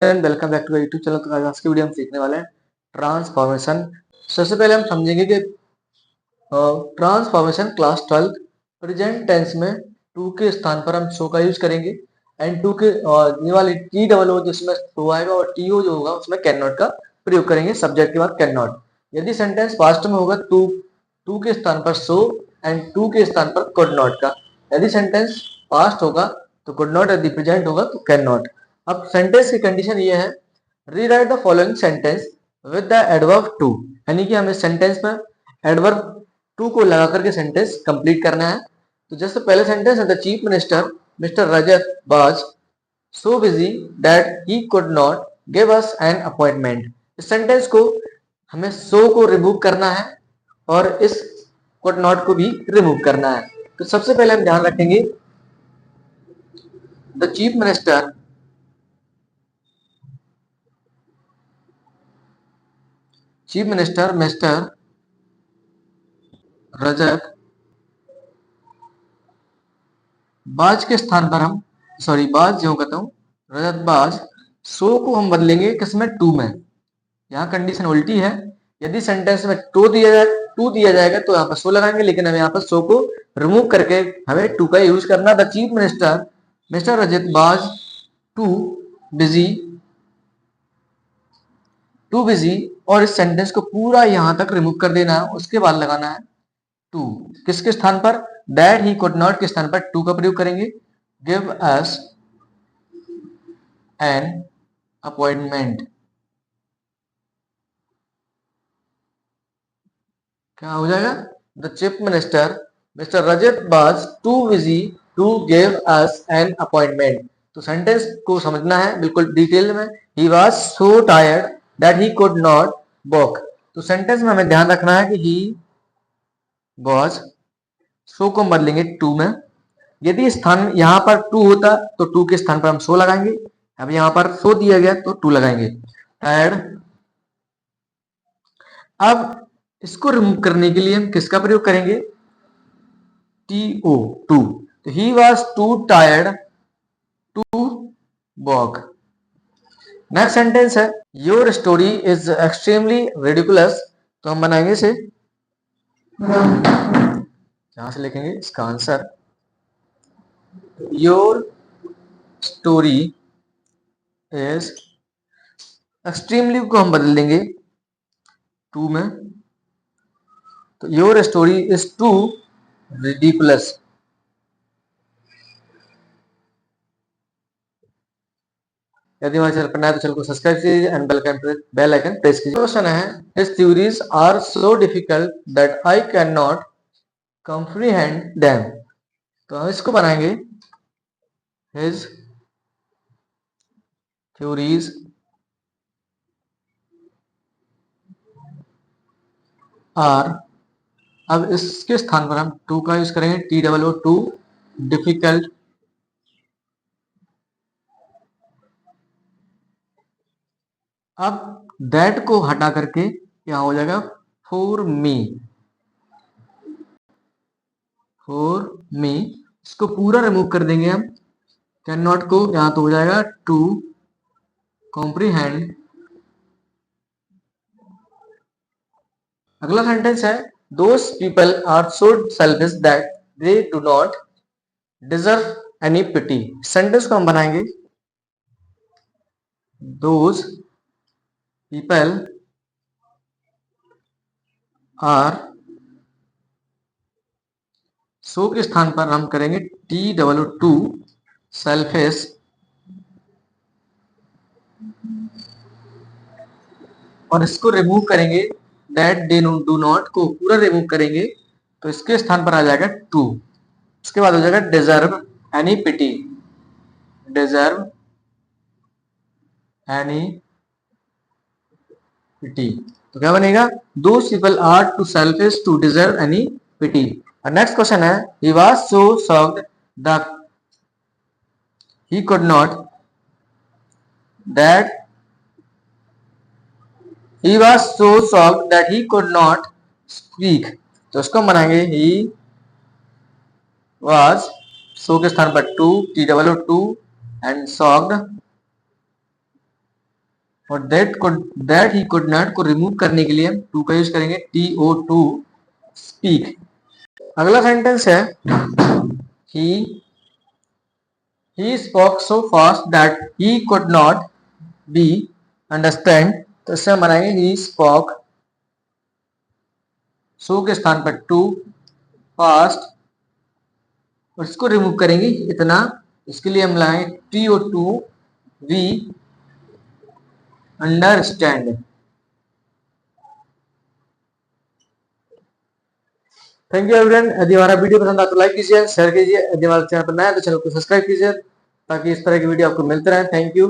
Welcome back to YouTube channel. तो आज की वीडियो हम सीखने वाले हैं ट्रांसफॉर्मेशन। सबसे पहले हम समझेंगे कि ट्रांसफॉर्मेशन क्लास 12 प्रेजेंट टेंस में टू के स्थान पर हम सो का यूज करेंगे एंड टू के ये वाली टी डबल ओ जिसमें सो आएगा और टी ओ जो होगा उसमें कैन नॉट का प्रयोग करेंगे। सब्जेक्ट के बाद कैन नॉट। यदि सेंटेंस पास्ट में होगा टू टू के स्थान पर सो एंड टू के स्थान पर कुड नॉट का। यदि सेंटेंस पास्ट होगा तो कुड नॉट, यदि प्रेजेंट होगा तो कैन नॉट। अब सेंटेंस की कंडीशन ये है, rewrite the following sentence with the adverb too, यानी कि हमें सेंटेंस में एडवर्ब टू को लगा करके सेंटेंस कंप्लीट करना है। तो जैसे पहले सेंटेंस है, the chief minister mister Rajat was so busy that he could not give us an appointment. इस सेंटेंस को हमें सो को रिमूव करना है और इस कुड नॉट को भी रिमूव करना है। तो सबसे पहले हम ध्यान रखेंगे, द चीफ मिनिस्टर मिस्टर रजत बाज के स्थान पर हम बाज जो कहता हूँ रजत बाज, सो को हम बदलेंगे किसमें, टू में। यहाँ कंडीशन उल्टी है। यदि सेंटेंस में टू दिया जाएगा तो यहाँ पर सो लगाएंगे, लेकिन हमें यहाँ पर सो को रिमूव करके हमें टू का यूज करना। द चीफ मिनिस्टर मिस्टर रजत बाज टू बिजी और इस सेंटेंस को पूरा यहां तक रिमूव कर देना है। उसके बाद लगाना है टू। किसके स्थान पर, दैट ही कुड नॉट के स्थान पर टू का प्रयोग करेंगे। गिव अस एन अपॉइंटमेंट, क्या हो जाएगा, the chief minister mister Rajat was too busy to give us an appointment. तो सेंटेंस को समझना है बिल्कुल डिटेल में। He was so tired that he could not walk. तो सेंटेंस में हमें ध्यान रखना है कि ही वाज, सो को बदलेंगे टू में। यदि स्थान यहाँ पर टू होता तो टू के स्थान पर हम सो लगाएंगे। अब यहाँ पर सो दिया गया तो टू लगाएंगे। टायर्ड। अब इसको रिमूव करने के लिए हम किसका प्रयोग करेंगे, टी ओ, टू। तो he was too tired to walk. Next sentence है, your story is extremely ridiculous. तो हम बनाएंगे इसे, यहां से लिखेंगे इसका answer, your story is extremely को हम बदल देंगे टू में। तो your story is too ridiculous. यदि हमारे चैनल पर नया तो चैनल को सब्सक्राइब कीजिए एंड बेल आइकन प्रेस कीजिए। क्वेश्चन है, his theories are so difficult that I can not comprehend them. तो हम इसको बनाएंगे, हिज थ्योरीज आर, अब इसके स्थान पर हम टू का यूज करेंगे, T double O, too difficult. अब दैट को हटा करके क्या हो जाएगा, फॉर मी, इसको पूरा रिमूव कर देंगे हम। कैन नॉट को यहां तो हो जाएगा टू कॉम्प्रीहेंड। अगला सेंटेंस है, those people are so selfish that they do not deserve any pity. Sentence को हम बनाएंगे, दोस पीपल आर, सो के स्थान पर हम करेंगे टी डबल टू, सेल्फिश। और इसको रिमूव करेंगे, दैट दे डू नॉट को पूरा रिमूव करेंगे तो इसके स्थान पर आ जाएगा टू। उसके बाद हो जाएगा deserve any pity, deserve any pity. तो क्या बनेगा, the people are too selfish to deserve any pity. और नेक्स्ट क्वेश्चन है, he was so shocked that he could not, that he was so shocked that he could not speak। तो इसको हम बनाएंगे, he was, so के स्थान पर too, T double too and shocked, और दैट ही कुड नॉट को remove करने के लिए हम टू का यूज करेंगे TO2 स्पीक। अगला सेंटेंस है he spoke so fast that he could not be understand. तो इससे हम बनाएंगे ही स्पोक, सो के स्थान पर टू, फास्ट, और इसको रिमूव करेंगे इतना, इसके लिए हम लाएंगे TO2 we understand. Thank you everyone. यदि हमारा वीडियो पसंद आता तो लाइक कीजिए, शेयर कीजिए। यदि हमारे चैनल पर नया है तो चैनल को सब्सक्राइब कीजिए ताकि इस तरह की वीडियो आपको मिलते रहे। Thank you.